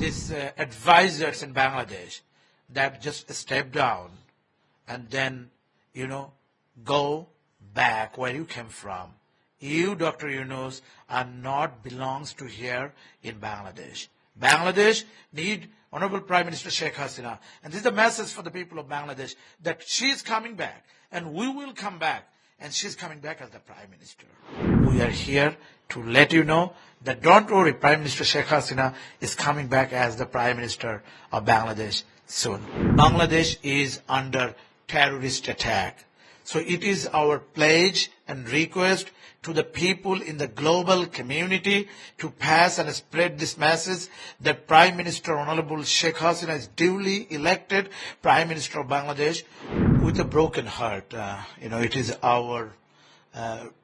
these advisors in Bangladesh that just step down and then, go back where you came from. You, Dr. Yunus, are not belongs to here in Bangladesh. Bangladesh need Honorable Prime Minister Sheikh Hasina. And this is the message for the people of Bangladesh that she is coming back and we will come back. And she's coming back as the Prime Minister. We are here to let you know that don't worry, Prime Minister Sheikh Hasina is coming back as the Prime Minister of Bangladesh soon. Bangladesh is under terrorist attack. So it is our pledge and request to the people in the global community to pass and spread this message that Prime Minister Honorable Sheikh Hasina is duly elected Prime Minister of Bangladesh with a broken heart. It is our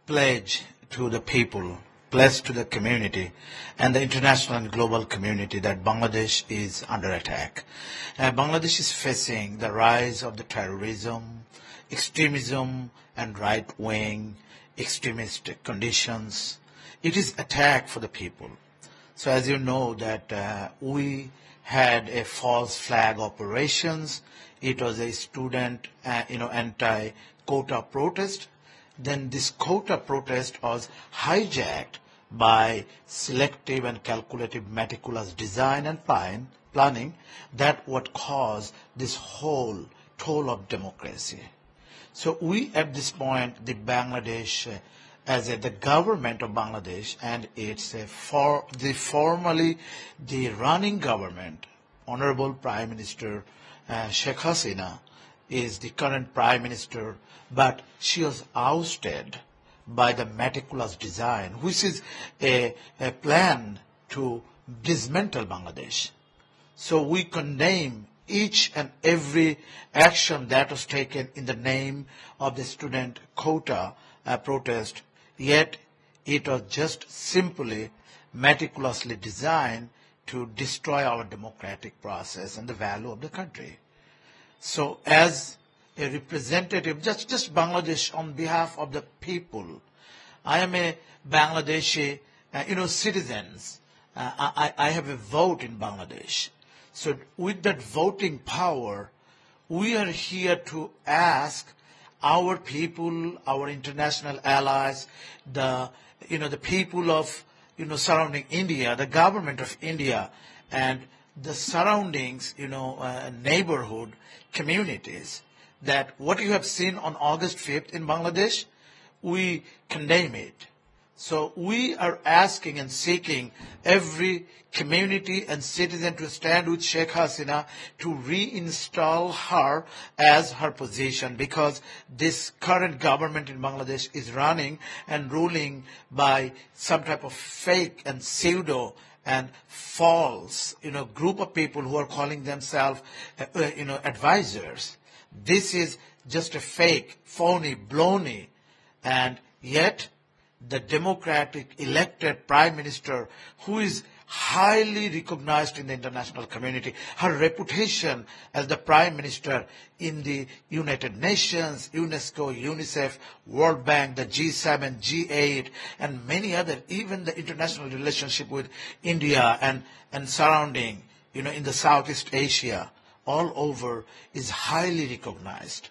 pledge to the people, pledge to the community and the international and global community that Bangladesh is under attack. Bangladesh is facing the rise of the terrorism, extremism and right-wing extremist conditions. It is attack for the people. So as you know that we had a false flag operations. It was a student, anti-quota protest. Then this quota protest was hijacked by selective and calculative meticulous design and planning that would cause this whole toll of democracy. So we at this point, the Bangladesh, the government of Bangladesh, and it's formally the running government, Honorable Prime Minister Sheikh Hasina is the current Prime Minister, but she was ousted by the meticulous design, which is a plan to dismantle Bangladesh. So we condemn each and every action that was taken in the name of the student quota protest, yet it was just simply meticulously designed to destroy our democratic process and the value of the country. So as a representative, just Bangladesh on behalf of the people, I am a Bangladeshi, citizens. I have a vote in Bangladesh. So with that voting power, we are here to ask our people, our international allies, the people of, surrounding India, the government of India, and the surroundings, neighborhood communities, that what you have seen on August 5th in Bangladesh, we condemn it. So we are asking and seeking every community and citizen to stand with Sheikh Hasina to reinstall her as her position, because this current government in Bangladesh is running and ruling by some type of fake and pseudo and false, group of people who are calling themselves, advisors. This is just a fake, phony, baloney, and yet the democratic elected prime minister who is highly recognized in the international community, her reputation as the prime minister in the United Nations, UNESCO, UNICEF, World Bank, the G7, G8, and many other, even the international relationship with India and surrounding, in the Southeast Asia, all over is highly recognized.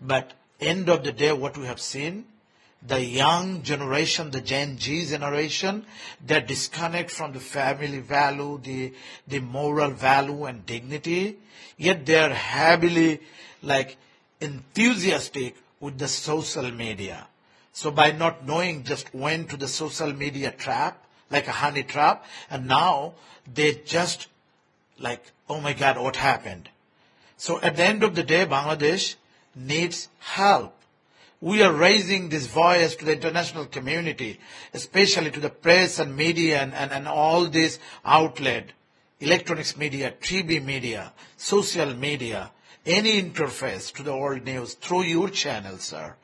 But end of the day, what we have seen, the young generation, the Gen Z generation, they disconnect from the family value, the moral value and dignity, yet they are heavily enthusiastic with the social media. So by not knowing, just went to the social media trap, like a honey trap, and now they just oh my God, what happened? So at the end of the day, Bangladesh needs help. We are raising this voice to the international community, especially to the press and media and all this outlet, electronics media, TV media, social media, any interface to the world news through your channel, sir,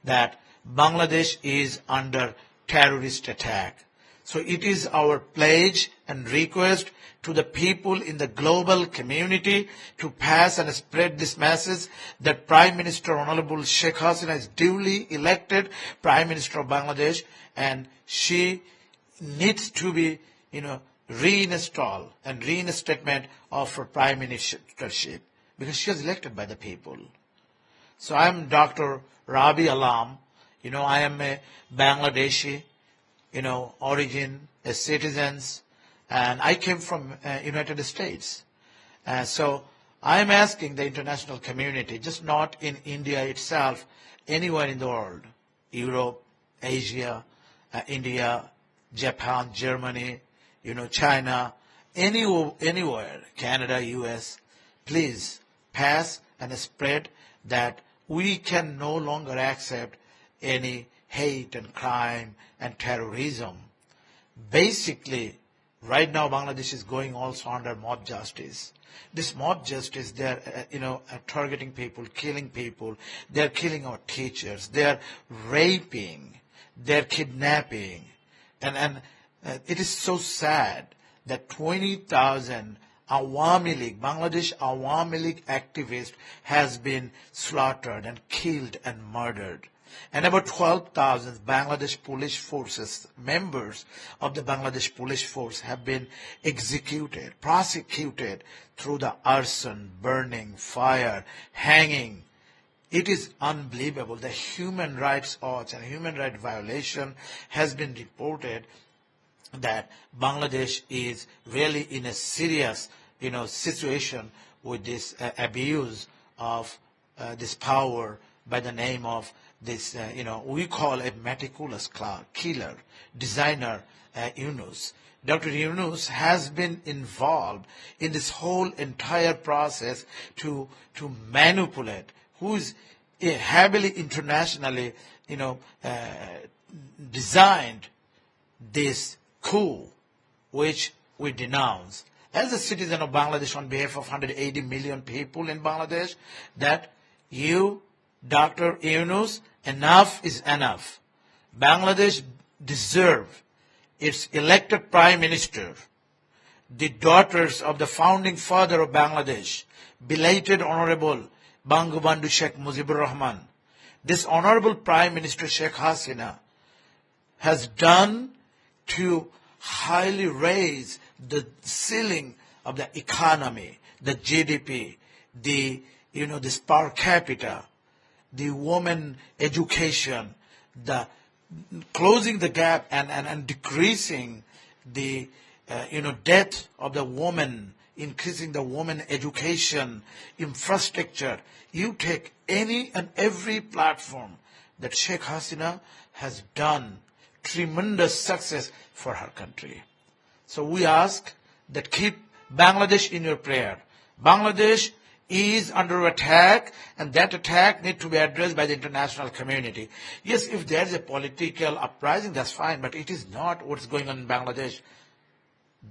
that Bangladesh is under terrorist attack. So it is our pledge and request to the people in the global community to pass and spread this message that Prime Minister Honorable Sheikh Hasina is duly elected Prime Minister of Bangladesh, and she needs to be, reinstall and reinstatement of her prime ministership because she was elected by the people. So I am Dr. Rabi Alam. I am a Bangladeshi, origin, a citizens, and I came from United States. So I am asking the international community, just not in India itself, anywhere in the world, Europe, Asia, India, Japan, Germany, China, anywhere, Canada, US, please pass and spread that we can no longer accept any hate and crime and terrorism. Basically, right now Bangladesh is going also under mob justice. This mob justice, they're, targeting people, killing people. They're killing our teachers. They're raping. They're kidnapping. And it is so sad that 20,000 Awami League, Bangladesh Awami League activists has been slaughtered and killed and murdered. And about 12,000 Bangladesh police forces, members of the Bangladesh police force have been executed, prosecuted through the arson, burning, fire, hanging. It is unbelievable. The human rights watch and human rights violation has been reported that Bangladesh is really in a serious, situation with this abuse of this power by the name of this, we call a meticulous killer, designer, Yunus. Dr. Yunus has been involved in this whole entire process to manipulate, who is heavily internationally, designed this coup, which we denounce. As a citizen of Bangladesh on behalf of 180 million people in Bangladesh, that you, Dr. Yunus, enough is enough. Bangladesh deserves its elected prime minister, the daughters of the founding father of Bangladesh, belated Honorable Bangabandhu Sheikh Mujibur Rahman. This Honorable Prime Minister Sheikh Hasina has done to highly raise the ceiling of the economy, the GDP, this per capita, the woman education, the closing the gap and decreasing the death of the woman, increasing the woman education, infrastructure. You take any and every platform that Sheikh Hasina has done tremendous success for her country. So we ask that keep Bangladesh in your prayer. Bangladesh is under attack, and that attack needs to be addressed by the international community. Yes, if there is a political uprising, that's fine, but it is not what's going on in Bangladesh.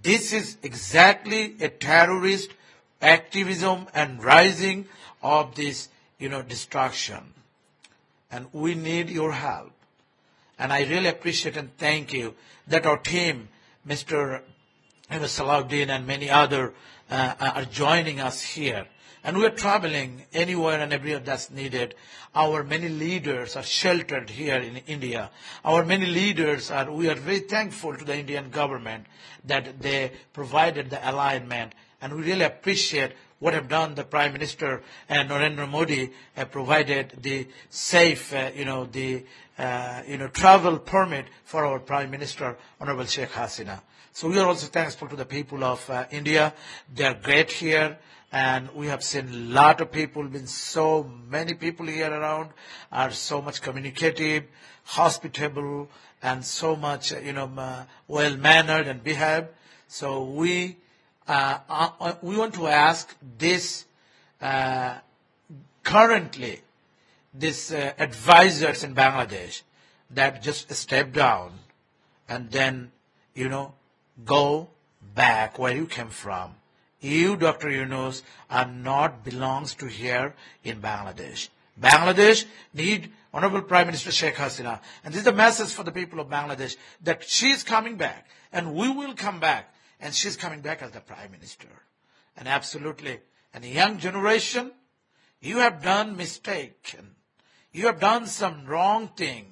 This is exactly a terrorist activism and rising of this, destruction. And we need your help. And I really appreciate and thank you that our team, Mr. Salahuddin and many other are joining us here. And we are traveling anywhere and everywhere that's needed. Our many leaders are sheltered here in India. Our many leaders we are very thankful to the Indian government that they provided the alignment. And we really appreciate what have done the Prime Minister Narendra Modi provided the safe, travel permit for our Prime Minister, Honorable Sheikh Hasina. So we are also thankful to the people of India. They are great here. And we have seen a lot of people, been so many people here around, are so much communicative, hospitable, and so much, well-mannered and behaved. So we want to ask this, currently, this advisors in Bangladesh that just step down and then, go back where you came from. You, Dr. Yunus, are not belongs to here in Bangladesh. Bangladesh need Honorable Prime Minister Sheikh Hasina. And this is the message for the people of Bangladesh that she's coming back and we will come back. And she's coming back as the Prime Minister. And absolutely, and the young generation, you have done mistake. And you have done some wrong thing.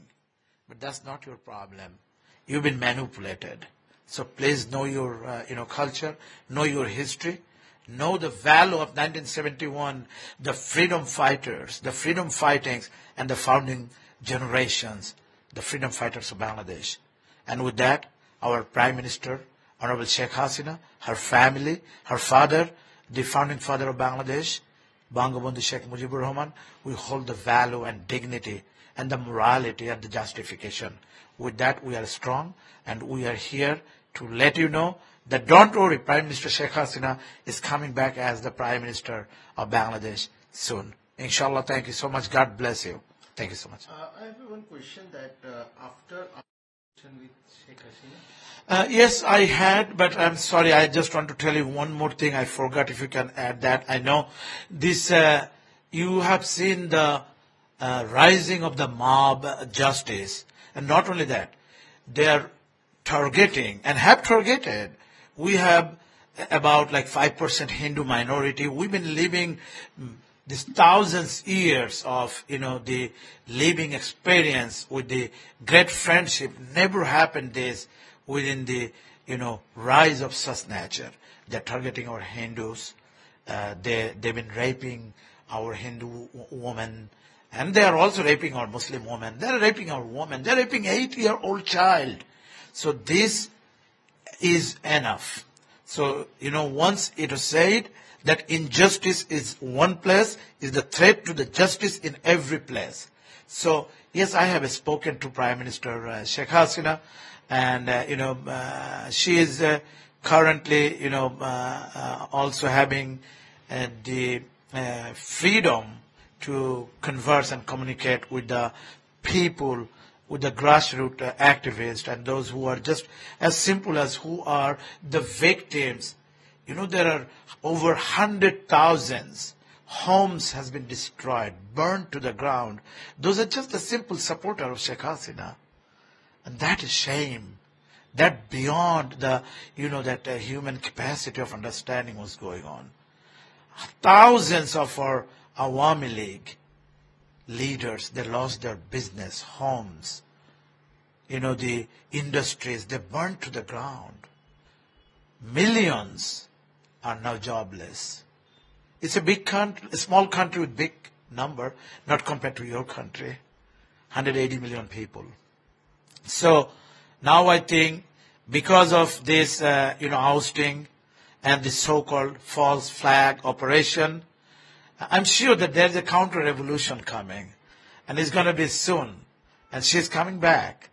But that's not your problem. You've been manipulated. So please know your, culture, know your history, know the value of 1971, the freedom fighters, the freedom fightings, and the founding generations, the freedom fighters of Bangladesh. And with that, our Prime Minister, Honorable Sheikh Hasina, her family, her father, the founding father of Bangladesh, Bangabandhu Sheikh Mujibur Rahman, we hold the value and dignity and the morality and the justification. With that, we are strong, and we are here to let you know that don't worry, Prime Minister Sheikh Hasina is coming back as the Prime Minister of Bangladesh soon. Inshallah, thank you so much. God bless you. Thank you so much. I have one question that after our conversation with Sheikh Hasina. Yes, I had, but I'm sorry. I just want to tell you one more thing. I forgot if you can add that. I know this. You have seen the rising of the mob justice, and not only that, they are targeting and have targeted. We have about like 5% Hindu minority. We've been living these thousands years of the living experience with the great friendship. Never happened this within the rise of such nature. They're targeting our Hindus. They've been raping our Hindu women, and they are also raping our Muslim women. They're raping our women. They're raping 8-year-old child. So this is enough. So once it was said that injustice is one place, is the threat to the justice in every place. So yes, I have spoken to Prime Minister Sheikh Hasina. And, she is currently, also having the freedom to converse and communicate with the people, with the grassroots activists and those who are just as simple as who are the victims. There are over 100,000 homes has been destroyed, burned to the ground. Those are just the simple supporters of Sheikh Hasina. And that is shame. That beyond the, that human capacity of understanding was going on. Thousands of our Awami League leaders, they lost their business, homes, the industries, they burned to the ground. Millions are now jobless. It's a big country, a small country with big number, not compared to your country. 180 million people. So now I think because of this, ousting and this so-called false flag operation, I'm sure that there's a counter-revolution coming, and it's going to be soon. And she's coming back.